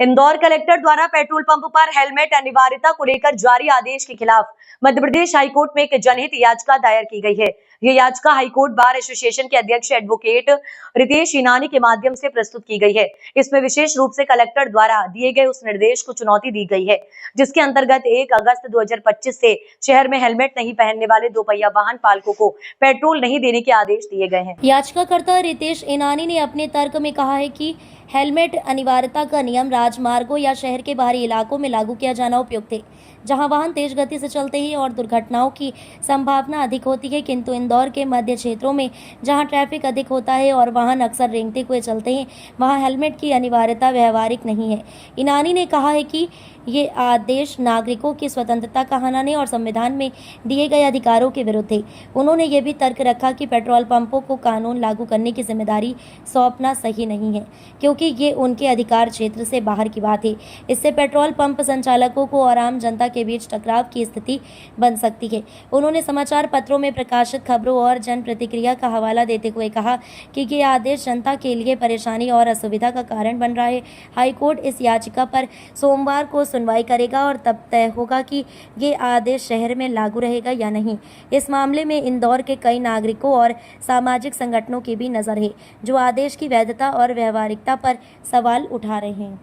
Indore collector द्वारा petrol pump पर helmet अनिवार्यता को लेकर जारी आदेश के खिलाफ मध्य प्रदेश हाईकोर्ट में एक जनहित याचिका दायर की गई है। ये याचिका हाईकोर्ट बार एसोसिएशन के अध्यक्ष एडवोकेट रितेश इनानी के माध्यम से प्रस्तुत की गई है। इसमें विशेष रूप से कलेक्टर द्वारा दिए गए उस निर्देश को चुनौती दी गई है जिसके अंतर्गत 1 अगस्त 2025 से शहर में हेलमेट नहीं पहनने वाले दोपहिया वाहन पालकों को पेट्रोल नहीं देने के आदेश दिए गए हैं। याचिकाकर्ता रितेश इनानी ने अपने तर्क में कहा है कि हेलमेट अनिवार्यता का नियम राजमार्गों या शहर के बाहरी इलाकों में लागू किया जाना उपयुक्त है, जहां वाहन तेज गति से चलते हैं और दुर्घटनाओं की संभावना अधिक होती है। किंतु इंदौर के मध्य क्षेत्रों में जहां ट्रैफिक अधिक होता है और वाहन अक्सर रेंगते हुए चलते हैं, वहां हेलमेट की अनिवार्यता व्यवहारिक नहीं है। इनानी ने कहा है कि ये आदेश नागरिकों की स्वतंत्रता का हनन और संविधान में दिए गए अधिकारों के विरुद्ध है। उन्होंने ये भी तर्क रखा कि पेट्रोल पंपों को कानून लागू करने की जिम्मेदारी सौंपना सही नहीं है, क्योंकि ये उनके अधिकार क्षेत्र से बाहर की बात है। इससे पेट्रोल पंप संचालकों को और आम जनता के बीच टकराव की स्थिति बन सकती है। उन्होंने समाचार पत्रों में प्रकाशित खबरों और जन प्रतिक्रिया का हवाला देते हुए कहा कि ये आदेश जनता के लिए परेशानी और असुविधा का कारण बन रहा है। हाईकोर्ट इस याचिका पर सोमवार को सुनवाई करेगा और तब तय होगा कि ये आदेश शहर में लागू रहेगा या नहीं। इस मामले में इंदौर के कई नागरिकों और सामाजिक संगठनों की भी नजर है, जो आदेश की वैधता और व्यवहारिकता पर सवाल उठा रहे हैं।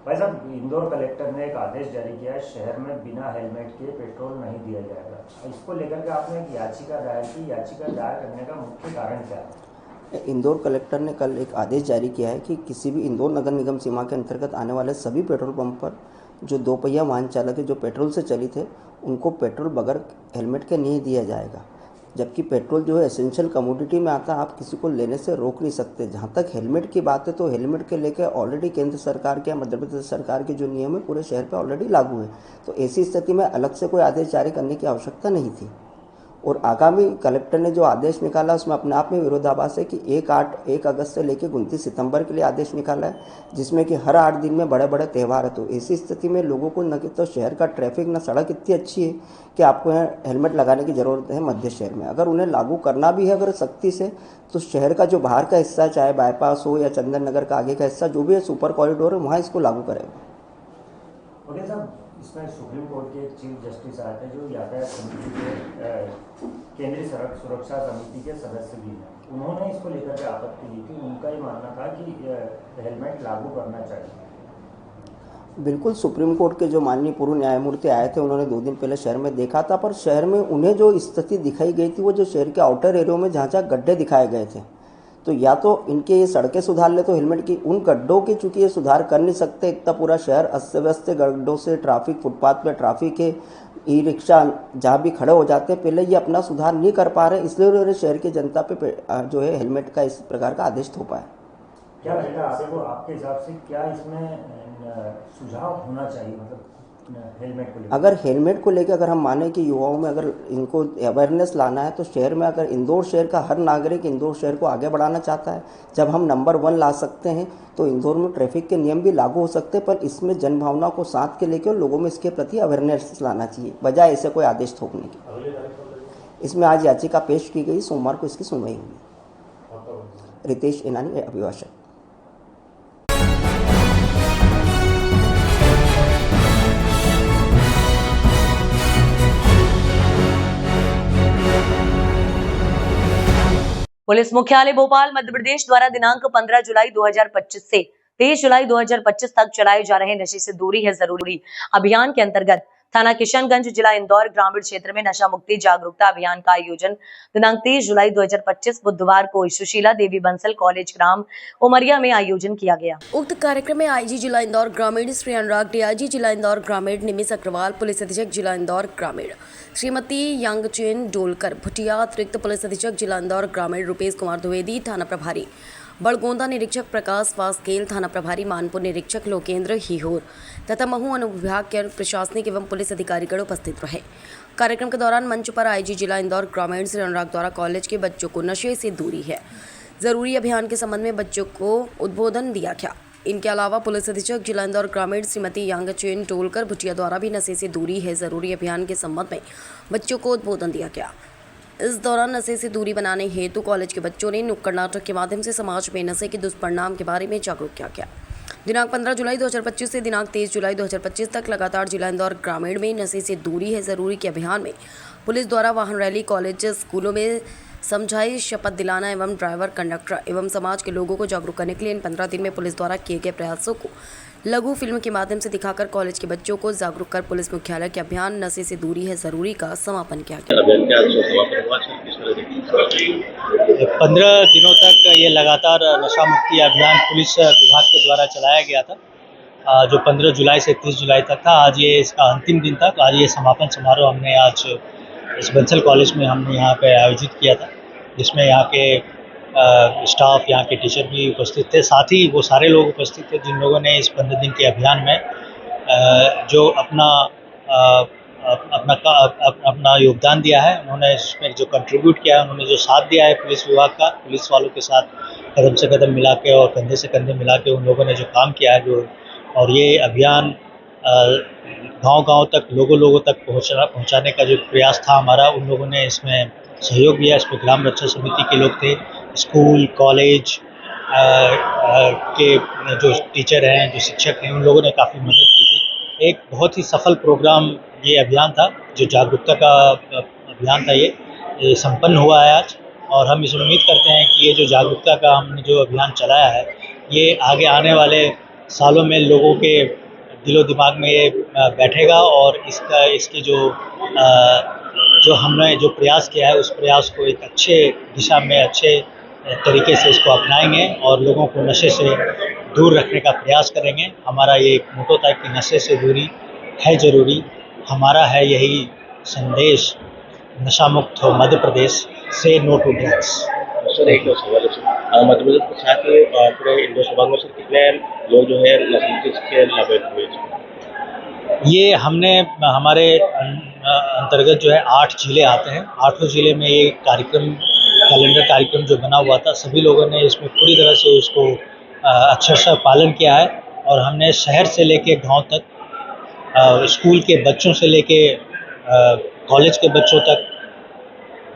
भाई साहब, इंदौर कलेक्टर ने एक आदेश जारी किया है, शहर में बिना हेलमेट के पेट्रोल नहीं दिया जाएगा। इसको लेकर के आपने एक याचिका दायर की। याचिका दायर करने का मुख्य कारण क्या है? इंदौर कलेक्टर ने कल एक आदेश जारी किया है कि किसी भी इंदौर नगर निगम सीमा के अंतर्गत आने वाले सभी पेट्रोल पंप पर जो दोपहिया वाहन चालक है, जो पेट्रोल से चलित है, उनको पेट्रोल बगैर हेलमेट के नहीं दिया जाएगा। जबकि पेट्रोल जो है एसेंशियल कमोडिटी में आता है, आप किसी को लेने से रोक नहीं सकते। जहाँ तक हेलमेट की बात है, तो हेलमेट के लेकर ऑलरेडी केंद्र सरकार के या मध्य प्रदेश सरकार के जो नियम है पूरे शहर पे ऑलरेडी लागू है। तो ऐसी स्थिति में अलग से कोई आदेश जारी करने की आवश्यकता नहीं थी। और आगामी कलेक्टर ने जो आदेश निकाला उसमें अपने आप में विरोधाभास है कि 1 अगस्त से लेकर 29 सितंबर के लिए आदेश निकाला है, जिसमें कि हर 8 दिन में बड़े बड़े त्यौहार है। तो ऐसी स्थिति में लोगों को न कि तो शहर का ट्रैफिक, न सड़क इतनी अच्छी है कि आपको यहाँ हेलमेट लगाने की ज़रूरत है मध्य शहर में। अगर उन्हें लागू करना भी है अगर सख्ती से, तो शहर का जो बाहर का हिस्सा, चाहे बाईपास हो या चंदन नगर का आगे का हिस्सा, जो भी है सुपर कॉरिडोर है, वहाँ इसको लागू करेगा। ओके साहब, इसमें सुप्रीम कोर्ट के चीफ जस्टिस आए थे, जो यातायात समिति के केंद्रीय सड़क सुरक्षा समिति के सदस्य भी हैं। उन्होंने इसको लेकर के आपत्ति दी थी। उनका ये मानना था कि हेलमेट लागू करना चाहिए। बिल्कुल, सुप्रीम कोर्ट के जो माननीय पूर्व न्यायमूर्ति आए थे, उन्होंने 2 दिन पहले शहर में देखा था, पर शहर में उन्हें जो स्थिति दिखाई गई थी वो जो शहर के आउटर एरिया में जहाँ जहाँ गड्ढे दिखाए गए थे, तो या तो इनके ये सड़कें सुधार ले, तो हेलमेट की उन गड्ढों की चूंकि ये सुधार कर नहीं सकते, इतना पूरा शहर अस्त व्यस्त गड्ढों से, ट्रैफिक, फुटपाथ पे ट्रैफिक है, ई रिक्शा जहाँ भी खड़े हो जाते हैं, पहले ये अपना सुधार नहीं कर पा रहे, इसलिए उन्होंने शहर की जनता पे जो है हेलमेट का इस प्रकार का आदेश थोपा है। क्या लगेगा आपको, आपके हिसाब से क्या इसमें सुझाव होना चाहिए, मतलब हेलमेट को लेकर? अगर हेलमेट को लेकर अगर हम माने कि युवाओं में अगर इनको अवेयरनेस लाना है, तो शहर में अगर इंदौर शहर का हर नागरिक इंदौर शहर को आगे बढ़ाना चाहता है, जब हम नंबर 1 ला सकते हैं, तो इंदौर में ट्रैफिक के नियम भी लागू हो सकते हैं, पर इसमें जनभावना को साथ के लेकर लोगों में इसके प्रति अवेयरनेस लाना चाहिए, बजाय ऐसे कोई आदेश थोपने की। इसमें आज याचिका पेश की गई, सोमवार को इसकी सुनवाई होगी। रितेश इनानी, अभिभाषक। पुलिस मुख्यालय भोपाल मध्य प्रदेश द्वारा दिनांक 15 जुलाई 2025 से 23 जुलाई 2025 तक चलाए जा रहे नशे से दूरी है जरूरी अभियान के अंतर्गत थाना किशनगंज, जिला इंदौर ग्रामीण क्षेत्र में नशा मुक्ति जागरूकता अभियान का आयोजन दिनांक 23 जुलाई 2025 बुधवार को सुशीला देवी बंसल कॉलेज ग्राम उमरिया में आयोजन किया गया। उक्त कार्यक्रम में आईजी जिला इंदौर ग्रामीण श्री अनुराग, डीआईजी जिला इंदौर ग्रामीण निमिष अग्रवाल, पुलिस अधीक्षक जिला इंदौर ग्रामीण श्रीमती यांगचेन डोलकर भुटिया, अतिरिक्त पुलिस अधीक्षक जिला इंदौर ग्रामीण रुपेश कुमार द्विवेदी, थाना प्रभारी बड़गोंदा निरीक्षक प्रकाश वासकेल, थाना प्रभारी मानपुर निरीक्षक लोकेंद्र हिहोर तथा महू अनुविभाग के प्रशासनिक एवं पुलिस अधिकारीगण उपस्थित रहे। कार्यक्रम के दौरान मंच पर आईजी जिला इंदौर ग्रामीण श्री अनुराग द्वारा कॉलेज के बच्चों को नशे से दूरी है जरूरी अभियान के संबंध में बच्चों को उद्बोधन दिया गया। इनके अलावा पुलिस अधीक्षक जिला इंदौर ग्रामीण श्रीमती यांगचेन टोलकर भुटिया द्वारा भी नशे से दूरी है जरूरी अभियान के संबंध में बच्चों को उद्बोधन दिया गया। इस दौरान नशे से दूरी बनाने हेतु कॉलेज के बच्चों ने नुक्कड़ नाटक के माध्यम से समाज में नशे के दुष्परिणाम के बारे में जागरूक किया गया। दिनांक 15 जुलाई 2025 से दिनांक 23 जुलाई 2025 तक लगातार जिला इंदौर ग्रामीण में नशे से दूरी है ज़रूरी के अभियान में पुलिस द्वारा वाहन रैली, कॉलेज, स्कूलों में समझाइश, शपथ दिलाना एवं ड्राइवर, कंडक्टर एवं समाज के लोगों को जागरूक करने के लिए इन 15 दिन में पुलिस द्वारा किए गए प्रयासों को लघु फिल्म के माध्यम से दिखाकर कॉलेज के बच्चों को जागरूक कर पुलिस मुख्यालय के अभियान नशे से दूरी है ज़रूरी का समापन किया गया। 15 दिनों तक ये लगातार नशा मुक्ति अभियान पुलिस विभाग के द्वारा चलाया गया था, जो 15 जुलाई से 30 जुलाई तक था। आज ये इसका अंतिम दिन था। आज ये समापन समारोह हमने आज इस बंसल कॉलेज में हमने यहाँ पे आयोजित किया था, जिसमें यहाँ के स्टाफ, यहाँ के टीचर भी उपस्थित थे। साथ ही वो सारे लोग उपस्थित थे जिन लोगों ने इस 15 दिन के अभियान में जो अपना योगदान दिया है। उन्होंने इसमें जो कंट्रीब्यूट किया है, उन्होंने जो साथ दिया है पुलिस विभाग का, पुलिस वालों के साथ कदम से कदम मिला के और कंधे से कंधे मिला के उन लोगों ने जो काम किया है, और ये अभियान गांव-गांव तक, लोगों तक पहुंचाने का जो प्रयास था हमारा, उन लोगों ने इसमें सहयोग दिया। इसमें ग्राम रक्षा समिति के लोग थे, स्कूल, कॉलेज के जो टीचर हैं, जो शिक्षक हैं, उन लोगों ने काफ़ी मदद की थी। एक बहुत ही सफल प्रोग्राम ये अभियान था, जो जागरूकता का अभियान था। ये संपन्न हुआ है आज, और हम इसे उम्मीद करते हैं कि ये जो जागरूकता का हमने जो अभियान चलाया है, ये आगे आने वाले सालों में लोगों के दिलो दिमाग में ये बैठेगा, और इसकी जो हमने जो प्रयास किया है, उस प्रयास को एक अच्छे दिशा में, अच्छे तरीके से इसको अपनाएंगे और लोगों को नशे से दूर रखने का प्रयास करेंगे। हमारा ये एक मोटो था कि नशे से दूरी है ज़रूरी। हमारा है यही संदेश, नशा मुक्त हो मध्य प्रदेश, से नो टू ड्रग्स। सर एक सवाल है, मध्य प्रदेश के साथ पूरे इंदौर संभाग में सर कितने लोग जो है नशे के लाभान्वित हुए? ये हमारे अंतर्गत जो है 8 जिले आते हैं। 8 जिले में ये कैलेंडर कार्यक्रम जो बना हुआ था, सभी लोगों ने इसमें पूरी तरह से उसको अक्षरशः पालन किया है। और हमने शहर से लेके गांव तक, स्कूल के बच्चों से लेके कॉलेज के बच्चों तक,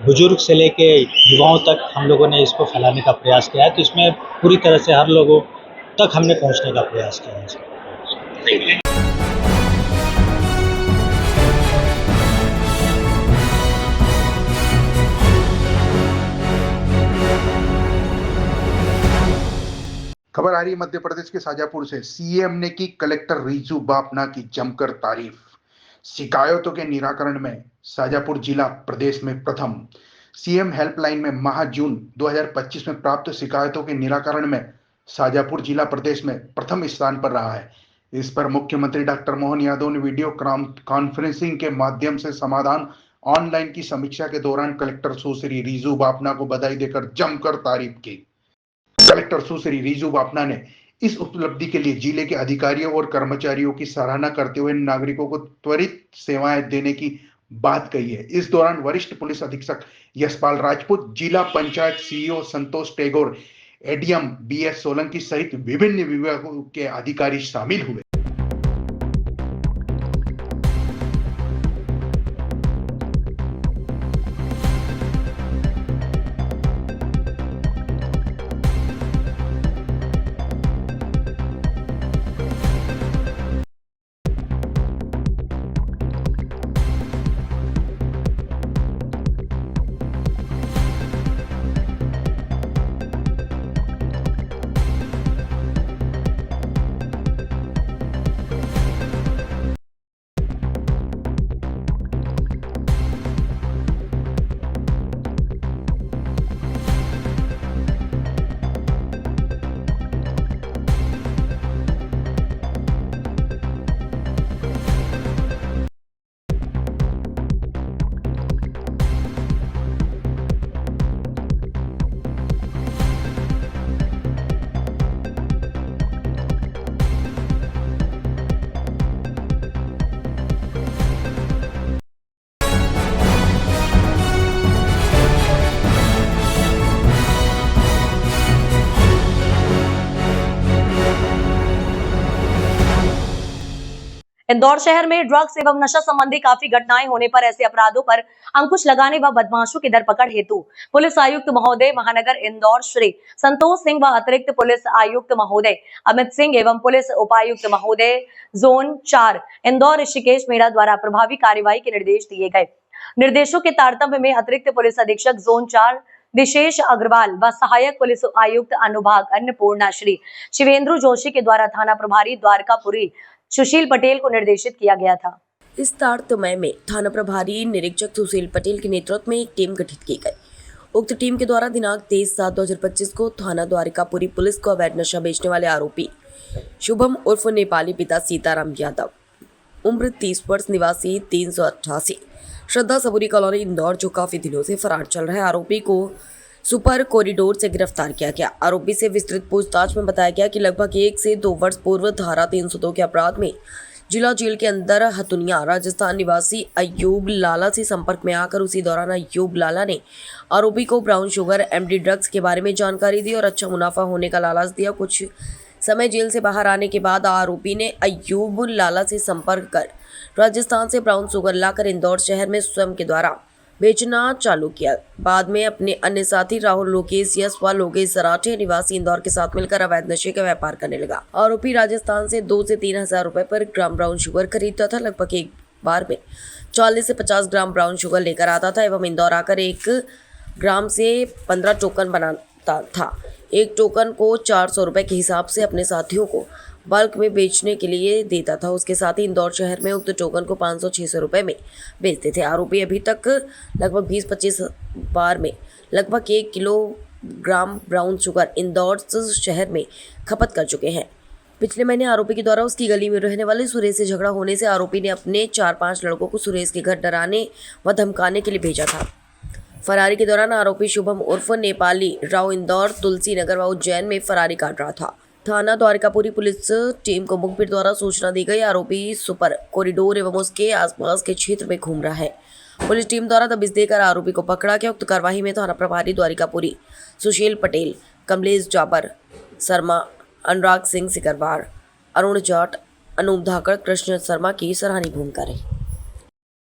बुजुर्ग से लेके युवाओं तक हम लोगों ने इसको फैलाने का प्रयास किया है। तो इसमें पूरी तरह से हर लोगों तक हमने पहुंचने का प्रयास किया है। खबर आ रही है मध्य प्रदेश के शाजापुर से। सीएम ने की कलेक्टर रिजू बापना की जमकर तारीफ। शिकायतों के निराकरण में शाजापुर जिला प्रदेश में प्रथम। सीएम हेल्पलाइन में माह जून 2025 में प्राप्त शिकायतों के निराकरण में शाजापुर जिला प्रदेश में प्रथम स्थान पर रहा है। इस पर मुख्यमंत्री डॉक्टर मोहन यादव ने वीडियो कॉन्फ्रेंसिंग के माध्यम से समाधान ऑनलाइन की समीक्षा के दौरान कलेक्टर सुश्री रिजू बापना को बधाई देकर जमकर तारीफ की। कलेक्टर सुश्री रिजू बापना ने इस उपलब्धि के लिए जिले के अधिकारियों और कर्मचारियों की सराहना करते हुए नागरिकों को त्वरित सेवाएं देने की बात कही है। इस दौरान वरिष्ठ पुलिस अधीक्षक यशपाल राजपूत, जिला पंचायत सीईओ संतोष टेगोर, एडीएम बीएस सोलंकी सहित विभिन्न विभागों के अधिकारी शामिल हुए। इंदौर शहर में ड्रग्स एवं नशा संबंधी काफी घटनाएं होने पर ऐसे अपराधों पर अंकुश लगाने व बदमाशों की धरपकड़ हेतु पुलिस आयुक्त महोदय महानगर इंदौर श्री संतोष सिंह व अतिरिक्त पुलिस आयुक्त महोदय अमित सिंह एवं पुलिस उपायुक्त महोदय जोन 4 इंदौर ऋषिकेश मीणा द्वारा प्रभावी कार्यवाही के निर्देश दिए गए। निर्देशों के तारतम्य में अतिरिक्त पुलिस अधीक्षक जोन 4 विशेष अग्रवाल व सहायक पुलिस आयुक्त अनुभाग अन्नपूर्णा श्री शिवेंद्र जोशी के द्वारा थाना प्रभारी द्वारकापुरी सुशील पटेल को निर्देशित किया गया था। इस तारतम्य में थाना प्रभारी निरीक्षक सुशील पटेल के नेतृत्व में एक टीम गठित की गई। उक्त टीम के द्वारा दिनांक 23/7/2025 को थाना द्वारकापुरी पुलिस को अवैध नशा बेचने वाले आरोपी शुभम उर्फ नेपाली पिता सीताराम यादव उम्र 30 वर्ष निवासी 388 श्रद्धा सबूरी कॉलोनी इंदौर जो काफी दिनों से फरार चल रहे आरोपी को सुपर कॉरिडोर से गिरफ्तार किया गया। आरोपी से विस्तृत पूछताछ में बताया गया कि लगभग 1 से 2 वर्ष पूर्व धारा 302 के अपराध में जिला जेल के अंदर हथुनिया राजस्थान निवासी अयूब लाला से संपर्क में आकर उसी दौरान अयूब लाला ने आरोपी को ब्राउन शुगर एमडी ड्रग्स के बारे में जानकारी दी और अच्छा मुनाफा होने का लालच दिया। कुछ समय जेल से बाहर आने के बाद आरोपी ने अयूब लाला से संपर्क कर राजस्थान से ब्राउन शुगर लाकर इंदौर शहर में स्वयं के द्वारा बेचना चालू किया। बाद में अपने अन्य साथी राहुल लोकेश यश व लोकेश सराठे निवासी इंदौर के साथ मिलकर अवैध नशे का व्यापार करने लगा। आरोपी राजस्थान से 2 से 3 हजार रुपए पर ग्राम ब्राउन शुगर खरीदता था। लगभग एक बार में 40 से 50 ग्राम ब्राउन शुगर लेकर आता था एवं इंदौर आकर 1 ग्राम से 15 टोकन बनाता था। एक टोकन को 400 रुपए के हिसाब से अपने साथियों को बल्क में बेचने के लिए देता था। उसके साथ ही इंदौर शहर में उक्त टोकन को 500-600 रुपए में बेचते थे। आरोपी अभी तक लगभग 20-25 बार में लगभग 1 किलोग्राम ब्राउन शुगर इंदौर शहर में खपत कर चुके हैं। पिछले महीने आरोपी के द्वारा उसकी गली में रहने वाले सुरेश से झगड़ा होने से आरोपी ने अपने 4-5 लड़कों को सुरेश के घर डराने व धमकाने के लिए भेजा था। फरारी के दौरान आरोपी शुभम उर्फ नेपाली राव इंदौर तुलसी नगर व उज्जैन में फरारी काट रहा था। थाना द्वारकापुरी पुलिस टीम को मुखबिर द्वारा सूचना दी गई। आरोपी सुपर कॉरिडोर एवं उसके आसपास के क्षेत्र में घूम रहा है। पुलिस टीम द्वारा दबिश देकर आरोपी को पकड़ा गया। उक्त कार्यवाही में थाना प्रभारी द्वारकापुरी सुशील पटेल, कमलेश जाबर शर्मा, अनुराग सिंह सिकरवार, अरुण जाट, अनूप धाकड़, कृष्ण शर्मा की सराहनीय भूमिका रही।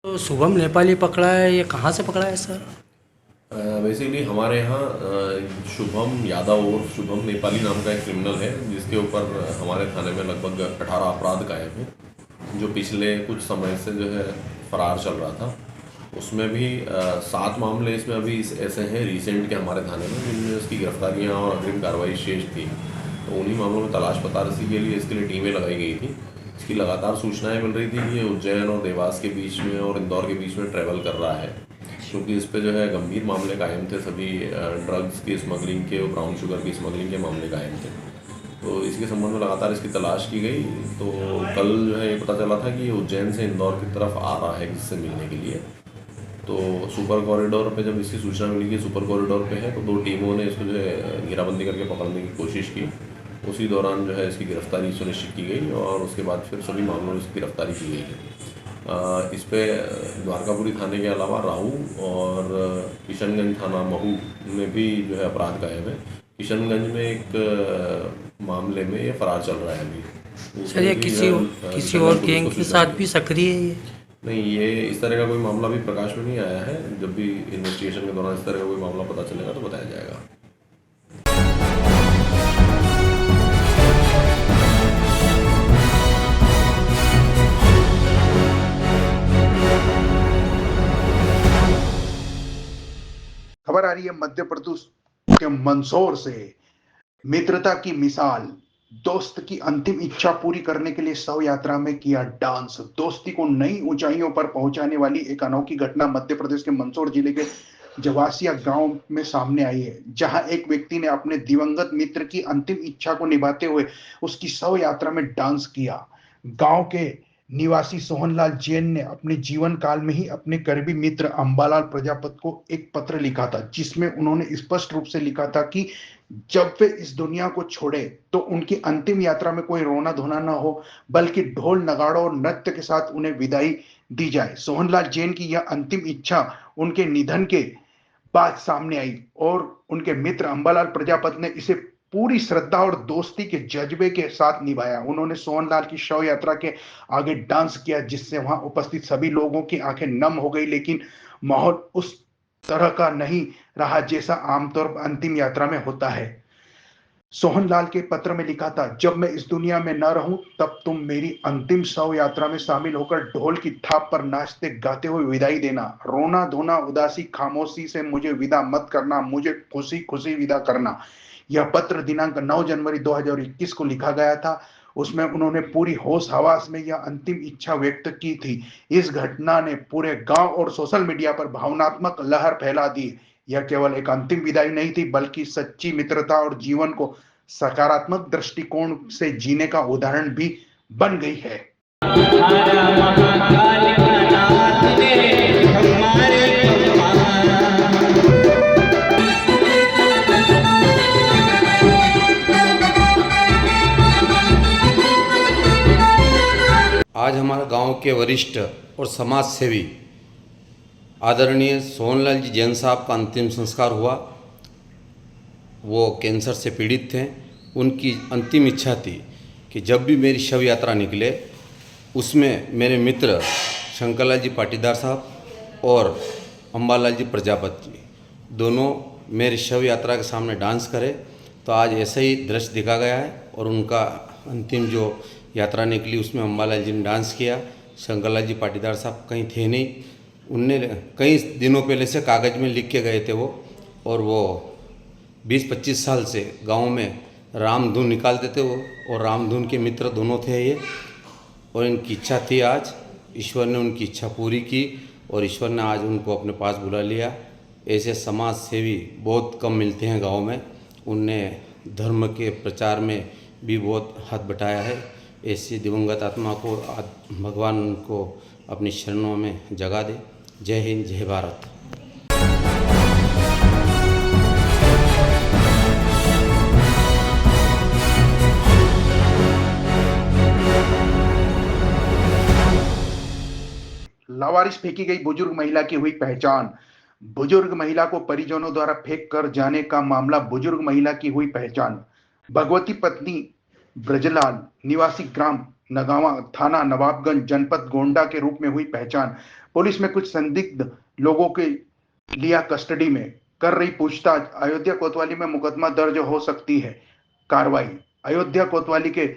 तो शुभम नेपाली पकड़ा है, ये कहाँ से पकड़ा है सर? बेसिकली हमारे यहाँ शुभम यादव और शुभम नेपाली नाम का एक क्रिमिनल है जिसके ऊपर हमारे थाने में लगभग 18 अपराध कायम हैं, जो पिछले कुछ समय से जो है फरार चल रहा था। उसमें भी 7 मामले इसमें अभी ऐसे हैं रिसेंट के हमारे थाने में जिनमें उसकी गिरफ्तारियाँ और अग्रिम कार्रवाई शेष थी। तो उन्हीं मामलों में तलाश पतारसी के लिए इसके लिए टीमें लगाई गई थी। इसकी लगातार सूचनाएँ मिल रही थी कि ये उज्जैन और देवास के बीच में और इंदौर के बीच में ट्रैवल कर रहा है, क्योंकि इस पे जो है गंभीर मामले कायम थे। सभी ड्रग्स की स्मगलिंग के और ब्राउन शुगर की स्मगलिंग के मामले कायम थे। तो इसके संबंध में लगातार इसकी तलाश की गई। तो कल जो है ये पता चला था कि ये उज्जैन से इंदौर की तरफ आ रहा है किससे मिलने के लिए। तो सुपर कॉरिडोर पे जब इसकी सूचना मिली कि सुपर कॉरिडोर पे है तो 2 टीमों ने इसको जो है घेराबंदी करके पकड़ने की कोशिश की। उसी दौरान जो है इसकी गिरफ्तारी सुनिश्चित की गई और उसके बाद फिर सभी मामलों में इसकी गिरफ्तारी की गई है। इस पे द्वारकापुरी थाने के अलावा राहू और किशनगंज थाना महू में भी जो है अपराध कायम है। किशनगंज में एक मामले में ये फरार चल रहा है अभी। सर ये किसी और गैंग के साथ भी सक्रिय है ये? नहीं, ये इस तरह का कोई मामला भी प्रकाश में नहीं आया है। जब भी इन्वेस्टिगेशन के दौरान इस तरह का कोई मामला पता चलेगा तो बताया जाएगा। खबर आ रही है मध्य प्रदेश के मंदसौर से। मित्रता की मिसाल, दोस्त की अंतिम इच्छा पूरी करने के लिए शव यात्रा में किया डांस। दोस्ती को नई ऊंचाइयों पर पहुंचाने वाली एक अनोखी घटना मध्य प्रदेश के मंदसौर जिले के जवासिया गांव में सामने आई है, जहां एक व्यक्ति ने अपने दिवंगत मित्र की अंतिम इच्छा को निभाते हुए उसकी शव यात्रा में डांस किया। गांव के निवासी सोहनलाल जैन ने अपने जीवन काल में ही अपने करीबी मित्र अंबालाल प्रजापति को एक पत्र लिखा था, जिसमें उन्होंने स्पष्ट रूप से लिखा था कि जब वे इस दुनिया को छोड़े तो उनकी अंतिम यात्रा में कोई रोना धोना न हो, बल्कि ढोल नगाड़ों और नृत्य के साथ उन्हें विदाई दी जाए। सोहनलाल जैन की यह अंतिम इच्छा उनके निधन के बाद सामने आई और उनके मित्र अंबालाल प्रजापति ने इसे पूरी श्रद्धा और दोस्ती के जज्बे के साथ निभाया। उन्होंने सोहनलाल की शव यात्रा के आगे डांस किया, जिससे वहां उपस्थित सभी लोगों की आंखें नम हो गई। लेकिन माहौल उस तरह का नहीं रहा जैसा आमतौर पर अंतिम यात्रा में होता है। सोहनलाल के पत्र में लिखा था, जब मैं इस दुनिया में न रहूं तब तुम मेरी अंतिम शव यात्रा में शामिल होकर ढोल की थाप पर नाचते गाते हुए विदाई देना। रोना धोना उदासी खामोशी से मुझे विदा मत करना, मुझे खुशी खुशी विदा करना। यह पत्र दिनांक 9 जनवरी 2021 को लिखा गया था। उसमें उन्होंने पूरी होश हवास में यह अंतिम इच्छा व्यक्त की थी। इस घटना ने पूरे गांव और सोशल मीडिया पर भावनात्मक लहर फैला दी। यह केवल एक अंतिम विदाई नहीं थी, बल्कि सच्ची मित्रता और जीवन को सकारात्मक दृष्टिकोण से जीने का उदाहरण भी बन गई है। आज हमारे गांव के वरिष्ठ और समाज सेवी आदरणीय सोहनलाल जी जैन साहब का अंतिम संस्कार हुआ। वो कैंसर से पीड़ित थे। उनकी अंतिम इच्छा थी कि जब भी मेरी शव यात्रा निकले उसमें मेरे मित्र शंकरलाल जी पाटीदार साहब और अम्बालाल जी प्रजापति जी दोनों मेरी शव यात्रा के सामने डांस करें। तो आज ऐसा ही दृश्य दिखा गया है और उनका अंतिम जो यात्रा निकली उसमें अम्बालाल जी ने डांस किया। शंकरलाल जी पाटीदार साहब कहीं थे नहीं, उनने कई दिनों पहले से कागज़ में लिख के गए थे वो, और वो 20-25 साल से गांव में रामधुन निकालते थे वो, और रामधुन के मित्र दोनों थे ये। और इनकी इच्छा थी, आज ईश्वर ने उनकी इच्छा पूरी की और ईश्वर ने आज उनको अपने पास बुला लिया। ऐसे समाज सेवी बहुत कम मिलते हैं गांव में। उनने धर्म के प्रचार में भी बहुत हाथ बटाया है। ऐसी दिवंगत आत्मा को भगवान उनको अपनी शरणों में जगा दे। जय हिंद, जय भारत। लावारिस फेंकी गई बुजुर्ग महिला की हुई पहचान। बुजुर्ग महिला को परिजनों द्वारा फेंक कर जाने का मामला। बुजुर्ग महिला की हुई पहचान। भगवती पत्नी ब्रजलाल निवासी ग्राम नगावा थाना नवाबगंज जनपद गोंडा के रूप में हुई पहचान। पुलिस में कुछ संदिग्ध लोगों के लिया कस्टडी में, कर रही पूछताछ। अयोध्या कोतवाली में मुकदमा दर्ज हो सकती है कार्रवाई। अयोध्या कोतवाली के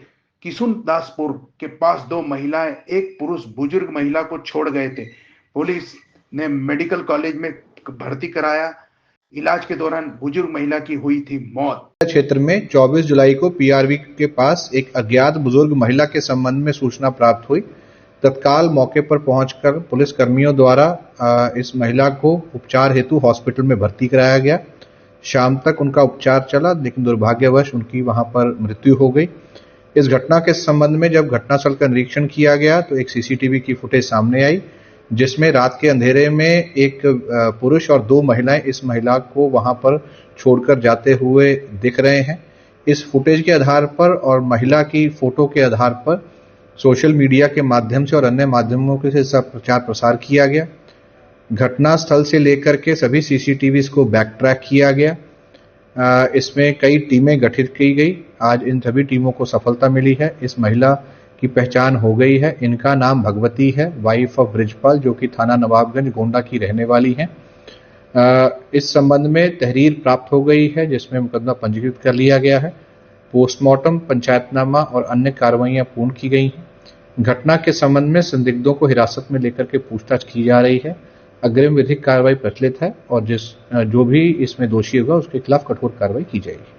किशुनदासपुर के पास 2 महिलाएं एक पुरुष बुजुर्ग महिला को छोड़ गए थे। पुलिस ने मेडिकल कॉलेज में भर्ती कराया। इलाज के दौरान बुजुर्ग महिला की हुई थी मौत। क्षेत्र में 24 जुलाई को पीआरवी के पास एक अज्ञात बुजुर्ग महिला के संबंध में सूचना प्राप्त हुई। तत्काल मौके पर पहुंचकर पुलिस कर्मियों द्वारा इस महिला को उपचार हेतु हॉस्पिटल में भर्ती कराया गया। शाम तक उनका उपचार चला, लेकिन दुर्भाग्यवश उनकी वहां पर मृत्यु हो गई। इस घटना के संबंध में जब घटनास्थल का निरीक्षण किया गया तो एक सीसीटीवी की फुटेज सामने आई, जिसमें रात के अंधेरे में एक पुरुष और 2 महिलाएं इस महिला को वहां पर छोड़कर जाते हुए दिख रहे हैं। इस फुटेज के आधार पर और महिला की फोटो के आधार पर सोशल मीडिया के माध्यम से और अन्य माध्यमों के से सब प्रचार प्रसार किया गया। घटनास्थल से लेकर के सभी सीसीटीवीज को बैक ट्रैक किया गया। इसमें कई टीमें गठित की गई। आज इन सभी टीमों को सफलता मिली है। इस महिला की पहचान हो गई है। इनका नाम भगवती है, वाइफ ऑफ ब्रिजपाल, जो कि थाना नवाबगंज गोंडा की रहने वाली हैं। इस संबंध में तहरीर प्राप्त हो गई है, जिसमें मुकदमा पंजीकृत कर लिया गया है। पोस्टमार्टम, पंचायतनामा और अन्य कार्रवाइयां पूर्ण की गई हैं। घटना के संबंध में संदिग्धों को हिरासत में लेकर के पूछताछ की जा रही है। अग्रिम विधिक कार्रवाई प्रचलित है और जो भी इसमें दोषी होगा उसके खिलाफ कठोर कार्रवाई की जाएगी।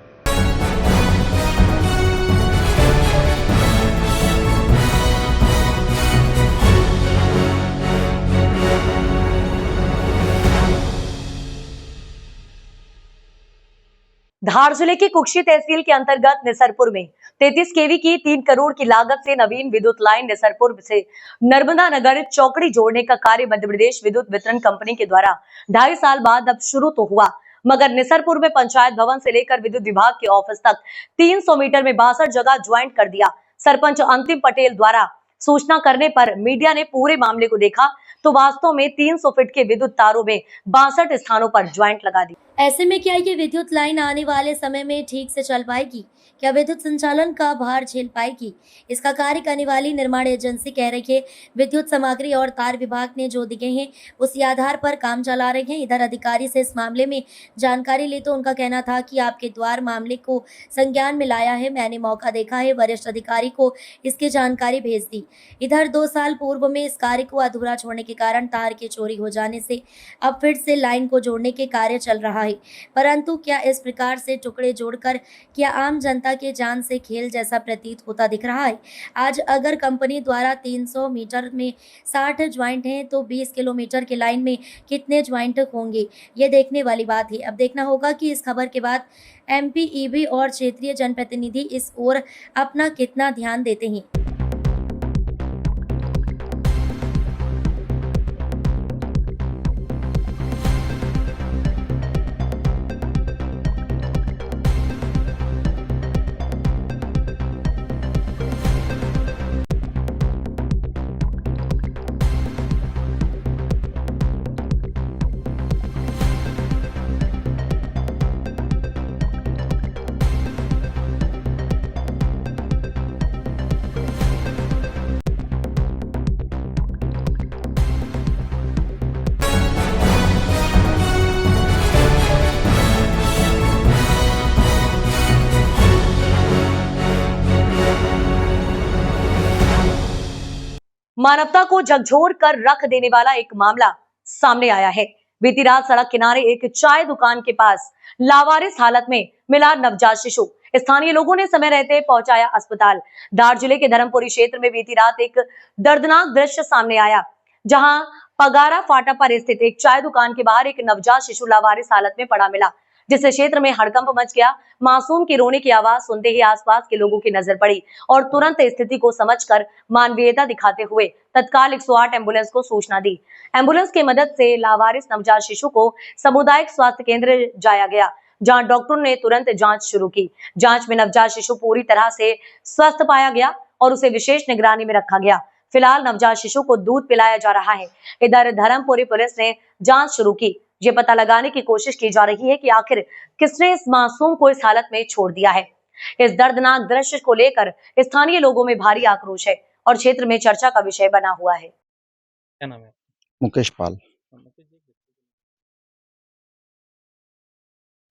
धार जिले की कुक्षी तहसील के अंतर्गत निसरपुर में 33 केवी की 3 करोड़ की लागत से नवीन विद्युत लाइन निसरपुर से नर्मदा नगर चौकड़ी जोड़ने का कार्य मध्य प्रदेश विद्युत वितरण कंपनी के द्वारा 2.5 साल बाद अब शुरू तो हुआ, मगर निसरपुर में पंचायत भवन से लेकर विद्युत विभाग के ऑफिस तक 300 मीटर में 62 जगह ज्वाइंट कर दिया। सरपंच अंतिम पटेल द्वारा सूचना करने पर मीडिया ने पूरे मामले को देखा तो वास्तव में 300 फीट के विद्युत तारों में 62 स्थानों पर ज्वाइंट लगा दी। ऐसे में क्या ये विद्युत लाइन आने वाले समय में ठीक से चल पाएगी? क्या विद्युत संचालन का भार झेल पाएगी? इसका कार्य करने वाली निर्माण एजेंसी कह रही है विद्युत सामग्री और तार विभाग ने जो दिए हैं उसी आधार पर काम चला रहे हैं। इधर अधिकारी से इस मामले में जानकारी ले तो उनका कहना था कि आपके द्वार मामले को संज्ञान में लाया है, मैंने मौका देखा है, वरिष्ठ अधिकारी को इसकी जानकारी भेज दी। इधर 2 साल पूर्व में इस कार्य को अधूरा छोड़ने के कारण तार के चोरी हो जाने से अब फिर से लाइन को जोड़ने के कार्य चल रहा है। परंतु क्या इस प्रकार से टुकड़े जोड़कर क्या आम जनता के जान से खेल जैसा प्रतीत होता दिख रहा है? आज अगर कंपनी द्वारा 300 मीटर में 60 ज्वाइंट हैं तो 20 किलोमीटर की लाइन में कितने ज्वाइंट होंगे, ये देखने वाली बात है। अब देखना होगा कि इस खबर के बाद MPEB और क्षेत्रीय जनप्रतिनिधि इस ओर अपना कितना ध्यान देते हैं। मानवता को झकझोर कर रख देने वाला एक मामला सामने आया है। बीती रात सड़क किनारे एक चाय दुकान के पास लावारिस हालत में मिला नवजात शिशु। स्थानीय लोगों ने समय रहते पहुंचाया अस्पताल। धार जिले के धर्मपुरी क्षेत्र में बीती रात एक दर्दनाक दृश्य सामने आया, जहां पगारा फाटा पर स्थित एक चाय दुकान के बाहर एक नवजात शिशु लावारिस हालत में पड़ा मिला, जिससे क्षेत्र में हड़कंप मच गया। मासूम की रोने की आवाज सुनते ही आसपास के लोगों की नजर पड़ी और तुरंत स्थिति को समझकर मानवीयता दिखाते हुए तत्काल 108 एम्बुलेंस को सूचना दी। एम्बुलेंस की मदद से लावारिस नवजात शिशु को सामुदायिक स्वास्थ्य केंद्र जाया गया, जहां डॉक्टरों ने तुरंत जांच शुरू की। जांच में नवजात शिशु पूरी तरह से स्वस्थ पाया गया और उसे विशेष निगरानी में रखा गया। फिलहाल नवजात शिशु को दूध पिलाया जा रहा है। इधर धर्मपुरी पुलिस ने जांच शुरू की। ये पता लगाने की कोशिश की जा रही है कि आखिर किसने इस मासूम को इस हालत में छोड़ दिया है। इस दर्दनाक दृश्य को लेकर स्थानीय लोगों में भारी आक्रोश है और क्षेत्र में चर्चा का विषय बना हुआ है। क्या नाम है? मुकेश पाल।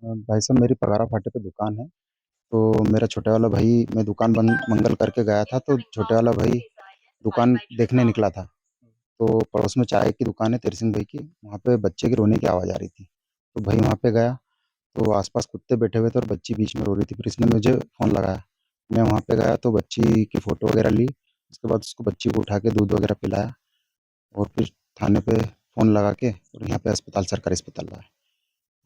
भाई साहब, मेरी पगारा फाटे पे दुकान है, तो मेरा छोटे वाला भाई, मैं दुकान बंद मंगल करके गया था, तो छोटे वाला भाई दुकान देखने निकला था, तो पड़ोस में चाय की दुकान है तेरी सिंह भाई की, वहाँ पे बच्चे की रोने की आवाज़ आ रही थी। तो भाई वहाँ पे गया तो आसपास कुत्ते बैठे हुए थे और बच्ची बीच में रो रही थी। फिर इसने मुझे फ़ोन लगाया, मैं वहाँ पे गया तो बच्ची की फ़ोटो वगैरह ली। उसके बाद उसको बच्ची को उठा के दूध वगैरह पिलाया और फिर थाने पे फ़ोन लगा के और यहाँ पे अस्पताल, सरकारी अस्पताल लाया।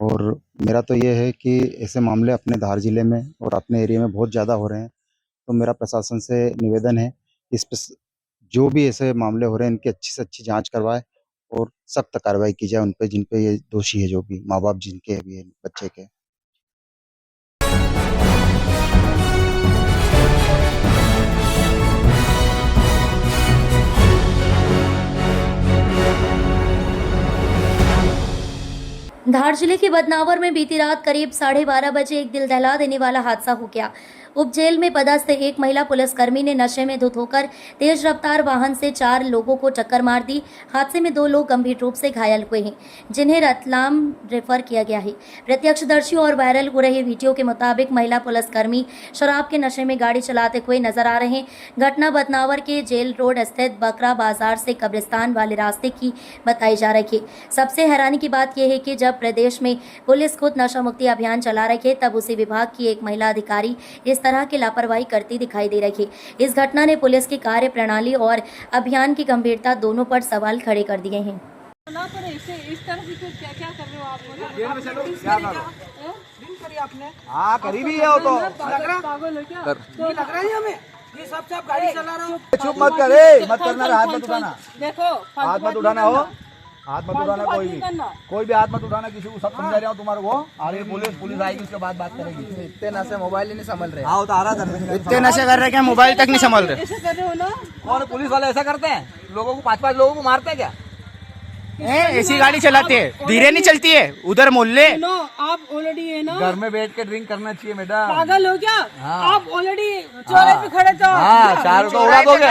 और मेरा तो ये है कि ऐसे मामले अपने धार जिले में और अपने एरिया में बहुत ज़्यादा हो रहे हैं, तो मेरा प्रशासन से निवेदन है, इस पे जो भी ऐसे मामले हो रहे हैं इनकी अच्छी से अच्छी जांच करवाए और सख्त कार्रवाई की जाए उन पे, जिन पे ये दोषी है, जो भी माँ बाप जिनके भी है बच्चे के। धार जिले के बदनावर में बीती रात करीब 12:30 बजे एक दिल दहला देने वाला हादसा हो गया। उप जेल में पदस्थ एक महिला पुलिसकर्मी ने नशे में धुत होकर तेज रफ्तार वाहन से 4 लोगों को टक्कर मार दी। हादसे में 2 लोग गंभीर रूप से घायल हुए हैं, जिन्हें रतलाम रेफर किया गया है। प्रत्यक्षदर्शियों और वायरल हो रहे वीडियो के मुताबिक महिला पुलिसकर्मी शराब के नशे में गाड़ी चलाते हुए नजर आ रहे हैं। घटना बदनावर के जेल रोड स्थित बकरा बाजार से कब्रिस्तान वाले रास्ते की बताई जा रही है। सबसे हैरानी की बात यह है कि जब प्रदेश में पुलिस खुद नशा मुक्ति अभियान चला रही है, तब उसी विभाग की एक महिला अधिकारी इस तरह की लापरवाही करती दिखाई दे रही है। इस घटना ने पुलिस की कार्य प्रणाली और अभियान की गंभीरता दोनों पर सवाल खड़े कर दिए हैं। इस तरह की क्या क्या कर रहे हो आप? आपने करीबी है वो तो पागल हो क्या? लग रहा है हमें ये सब गाड़ी चला रहा हूँ। चुप मत करे, मत करना, हाथ मत उठाना, देखो हाथ मत उठाना, हो हाथ मत उठाना, कोई भी हाथ मत उठाना किसी को, सब समझा रहा हूँ तुम्हारे को। अरे पुलिस आएगी उसके बाद बात करेगी। इतने नशे मोबाइल ही नहीं संभल रहे। हाँ, आ रहा था, इतने नशे कर रहे हैं मोबाइल तक नहीं संभल रहे। ऐसे कर रहे हो ना? और पुलिस वाले ऐसा करते हैं, लोगों को 5-5 लोगों को मारते हैं क्या? ऐसी गाड़ी चलाते हैं, धीरे नहीं चलती है। उधर मोहल्ले आप ऑलरेडी है ना, घर में बैठ के ड्रिंक करना चाहिए मैडम। पागल हो क्या? हाँ। आप ऑलरेडी चौराहे पे खड़े थे। हाँ, चार तो उड़ा दोगे,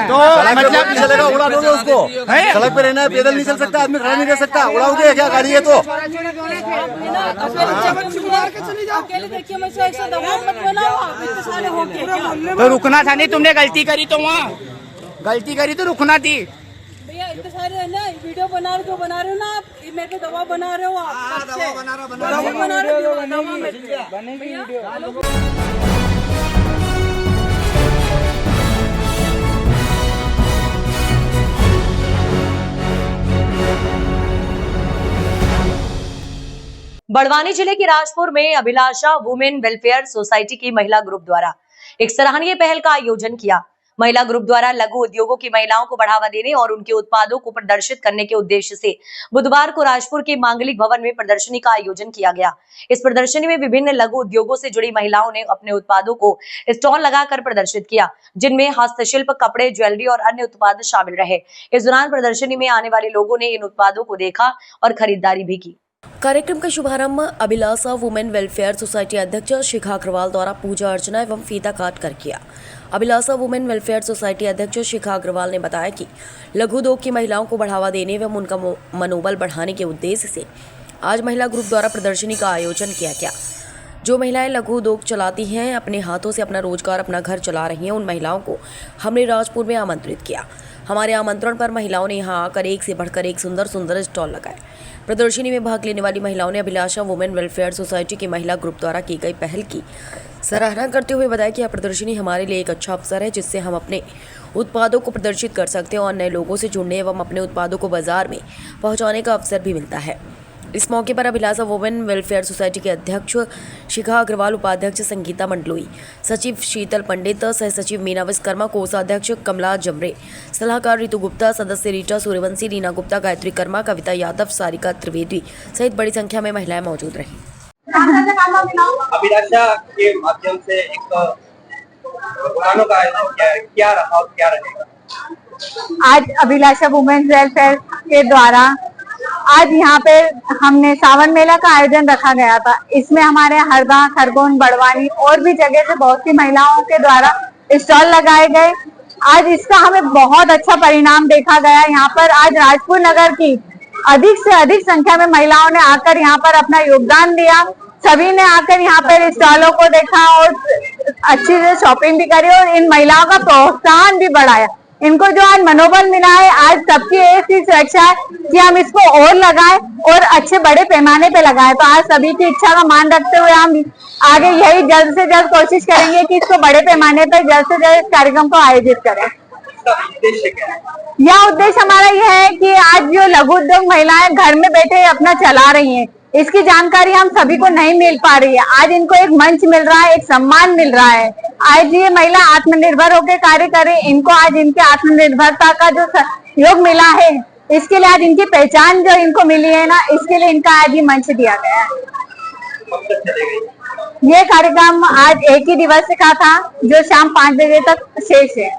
तो मतलब चलेगा, उड़ा दोगे उसको। सड़क पे रहना है, पैदल नहीं चल सकता आदमी, खड़ा नहीं रह सकता, उड़ाओगे क्या गाड़ी है तो। तो रुकना था नहीं, तुमने गलती करी तो वहाँ गलती करी तो रुकना थी। भैया इतने सारे है ना, वीडियो बना रहे हो ना आप, मेरे पे दबाव बना रहे हो आप। दबाव बना रहे हो। बड़वानी जिले के राजपुर में अभिलाषा वुमेन वेलफेयर सोसाइटी की महिला ग्रुप द्वारा एक सराहनीय पहल का आयोजन किया। महिला ग्रुप द्वारा लघु उद्योगों की महिलाओं को बढ़ावा देने और उनके उत्पादों को प्रदर्शित करने के उद्देश्य से बुधवार को राजपुर के मांगलिक भवन में प्रदर्शनी का आयोजन किया गया। इस प्रदर्शनी में विभिन्न लघु उद्योगों से जुड़ी महिलाओं ने अपने उत्पादों को स्टॉल लगाकर प्रदर्शित किया, जिनमें हस्तशिल्प, कपड़े, ज्वेलरी और अन्य उत्पाद शामिल रहे। इस दौरान प्रदर्शनी में आने वाले लोगों ने इन उत्पादों को देखा और खरीदारी भी की। कार्यक्रम का शुभारंभ अभिलाषा वुमेन वेलफेयर सोसाइटी अध्यक्ष शिखा अग्रवाल द्वारा पूजा अर्चना एवं फीता काट कर किया। अभिलाषा वुमेन वेलफेयर सोसाइटी अध्यक्ष शिखा अग्रवाल ने बताया कि लघु उद्योग की महिलाओं को बढ़ावा देने एवं उनका मनोबल बढ़ाने के उद्देश्य से आज महिला ग्रुप द्वारा प्रदर्शनी का आयोजन किया गया। जो महिलाएं लघु उद्योग चलाती हैं, अपने हाथों से अपना रोजगार, अपना घर चला रही हैं, उन महिलाओं को हमने राजपुर में आमंत्रित किया। हमारे आमंत्रण पर महिलाओं ने यहां आकर एक से बढ़कर एक सुंदर सुंदर स्टॉल लगाए। प्रदर्शनी में भाग लेने वाली महिलाओं ने अभिलाषा वुमेन वेलफेयर सोसाइटी की महिला ग्रुप द्वारा की गई पहल की सराहना करते हुए बताया कि यह प्रदर्शनी हमारे लिए एक अच्छा अवसर है, जिससे हम अपने उत्पादों को प्रदर्शित कर सकते हैं और नए लोगों से जुड़ने एवं अपने उत्पादों को बाजार में पहुंचाने का अवसर भी मिलता है। इस मौके पर अभिलाषा वुमेन वेलफेयर सोसाइटी के अध्यक्ष शिखा अग्रवाल, उपाध्यक्ष संगीता मंडलोई, सचिव शीतल पंडित, सह सचिव मीना विश्वकर्मा, कोषाध्यक्ष कमला जमरे, सलाहकार ऋतु गुप्ता, सदस्य रीटा सूर्यवंशी, रीना गुप्ता, गायत्री कर्मा, कविता यादव, सारिका त्रिवेदी सहित बड़ी संख्या में महिलाएं मौजूद रहीं। अभिलाषा के माध्यम से एक दुकानों का आयोजन क्या रहा और क्या रहेगा? आज अभिलाषा वुमेन वेलफेयर के द्वारा आज यहाँ पे हमने सावन मेला का आयोजन रखा गया था। इसमें हमारे हरदा, खरगोन, बड़वानी और भी जगह से बहुत सी महिलाओं के द्वारा स्टॉल लगाए गए। आज इसका हमें बहुत अच्छा परिणाम देखा गया। यहाँ पर आज राजपुर नगर की अधिक से अधिक संख्या में महिलाओं ने आकर यहाँ पर अपना योगदान दिया। सभी ने आकर यहाँ पर स्टॉलों को देखा और अच्छी से शॉपिंग भी करी और इन महिलाओं का प्रोत्साहन भी बढ़ाया। इनको जो आज मनोबल मिला है, आज सबकी ऐसी सुरक्षा है कि हम इसको और लगाएं और अच्छे बड़े पैमाने पे लगाएं। तो आज सभी की इच्छा का मान रखते हुए हम आगे यही जल्द से जल्द कोशिश करेंगे कि इसको बड़े पैमाने पर जल्द से जल्द कार्यक्रम को आयोजित करें। यह उद्देश्य हमारा यह है कि आज जो लघु उद्योग महिलाएं घर में बैठे अपना चला रही हैं, इसकी जानकारी हम सभी को नहीं मिल पा रही है। आज इनको एक मंच मिल रहा है, एक सम्मान मिल रहा है। आज ये महिला आत्मनिर्भर होकर कार्य करे, इनको आज इनके आत्मनिर्भरता का जो सहयोग मिला है, इसके लिए आज इनकी पहचान जो इनको मिली है ना, इसके लिए इनका आज ये मंच दिया गया है। ये कार्यक्रम आज एक ही दिवस का था, जो शाम 5 बजे तक शेष है।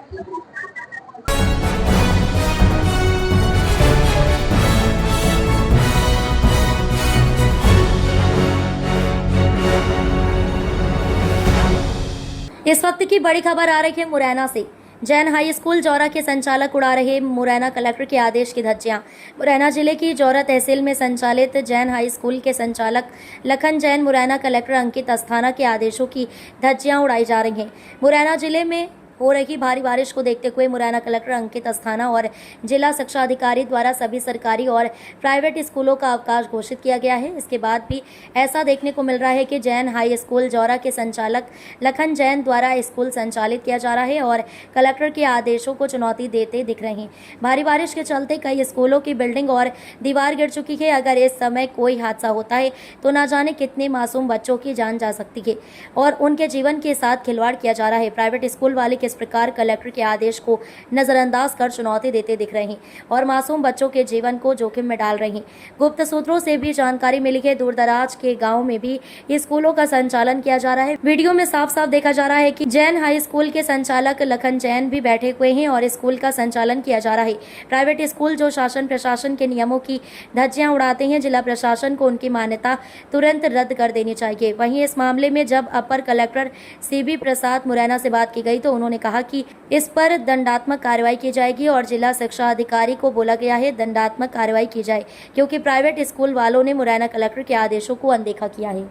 इस वक्त की बड़ी खबर आ रही है मुरैना से। जैन हाई स्कूल जौरा के संचालक उड़ा रहे मुरैना कलेक्टर के आदेश की धज्जियां। मुरैना जिले की जौरा तहसील में संचालित जैन हाई स्कूल के संचालक लखन जैन मुरैना कलेक्टर अंकित अस्थाना के आदेशों की धज्जियां उड़ाई जा रही हैं। मुरैना जिले में हो रही भारी बारिश को देखते हुए मुरैना कलेक्टर अंकित अस्थाना और जिला शिक्षा अधिकारी द्वारा सभी सरकारी और प्राइवेट स्कूलों का अवकाश घोषित किया गया है। इसके बाद भी ऐसा देखने को मिल रहा है कि जैन हाई स्कूल जौरा के संचालक लखन जैन द्वारा स्कूल संचालित किया जा रहा है और कलेक्टर के आदेशों को चुनौती देते दिख रहे हैं। भारी बारिश के चलते कई स्कूलों की बिल्डिंग और दीवार गिर चुकी है। अगर इस समय कोई हादसा होता है तो ना जाने कितने मासूम बच्चों की जान जा सकती है और उनके जीवन के साथ खिलवाड़ किया जा रहा है। प्राइवेट स्कूल वाले किस प्रकार कलेक्टर के आदेश को नजरअंदाज कर चुनौती देते दिख रहे हैं और मासूम बच्चों के जीवन को जोखिम में डाल रहे हैं। गुप्त सूत्रों से भी जानकारी मिली है दूर दराज के गाँव में भी स्कूलों का संचालन किया जा रहा है। वीडियो में साफ साफ देखा जा रहा है कि जैन हाई स्कूल के संचालक लखन जैन भी बैठे हुए हैं और स्कूल का संचालन किया जा रहा है। प्राइवेट स्कूल जो शासन प्रशासन के नियमों की धज्जियां उड़ाते हैं, जिला प्रशासन को उनकी मान्यता तुरंत रद्द कर देनी चाहिए। वहीं इस मामले में जब अपर कलेक्टर CB प्रसाद मुरैना से बात की गई तो उन्होंने कहा कि इस पर दंडात्मक कार्रवाई की जाएगी और जिला शिक्षा अधिकारी को बोला गया है दंडात्मक कार्रवाई की जाए, क्योंकि प्राइवेट स्कूल वालों ने मुरैना कलेक्टर के आदेशों को अनदेखा किया है।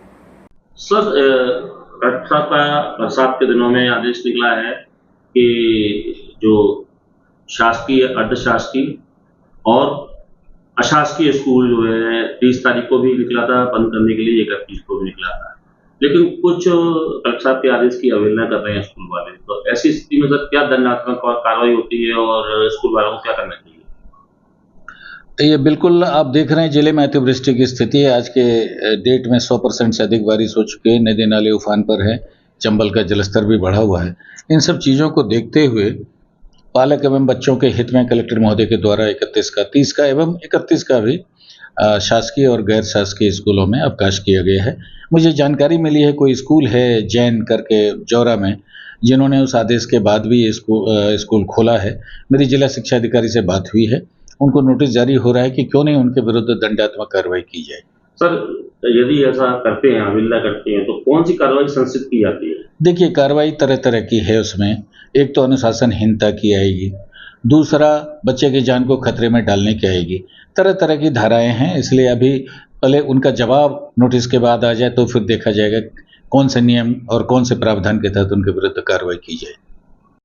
सर, बरसात के दिनों में आदेश निकला है कि जो शासकीय, अर्धशासकीय और अशासकीय स्कूल जो है 30 तारीख को भी निकला था बंद करने के लिए, 31 को भी निकला था, लेकिन कुछ कलेक्टर साहब के आदेश की अवहेलना कर रहे हैं स्कूल वाले। तो ऐसी स्थिति में सर क्या दंडात्मक कार्रवाई होती है और स्कूल वालों को क्या करना चाहिए? ये बिल्कुल आप देख रहे हैं जिले में अतिवृष्टि की स्थिति है। आज के डेट में 100% से अधिक बारिश हो चुकी है, नदी नाले उफान पर है, चंबल का जलस्तर भी बढ़ा हुआ है। इन सब चीज़ों को देखते हुए पालक एवं बच्चों के हित में कलेक्टर महोदय के द्वारा 31 का, 30 का एवं 31 का भी शासकीय और गैर शासकीय स्कूलों में अवकाश किया गया है। मुझे जानकारी मिली है कोई स्कूल है जैन करके जौरा में, जिन्होंने उस आदेश के बाद भी स्कूल खोला है। मेरी जिला शिक्षा अधिकारी से बात हुई है, उनको नोटिस जारी हो रहा है कि क्यों नहीं उनके विरुद्ध दंडात्मक कार्रवाई की जाए। सर, यदि ऐसा करते हैं, अवहेलना करते हैं, तो कौन सी कार्रवाई संचित की जाती है? देखिए, कार्रवाई तरह तरह की है। उसमें एक तो अनुशासनहीनता की आएगी, दूसरा बच्चे की जान को खतरे में डालने की आएगी। तरह तरह की धाराएं हैं, इसलिए अभी पहले उनका जवाब नोटिस के बाद आ जाए तो फिर देखा जाएगा कौन से नियम और कौन से प्रावधान के तहत उनके विरुद्ध कार्रवाई की जाए।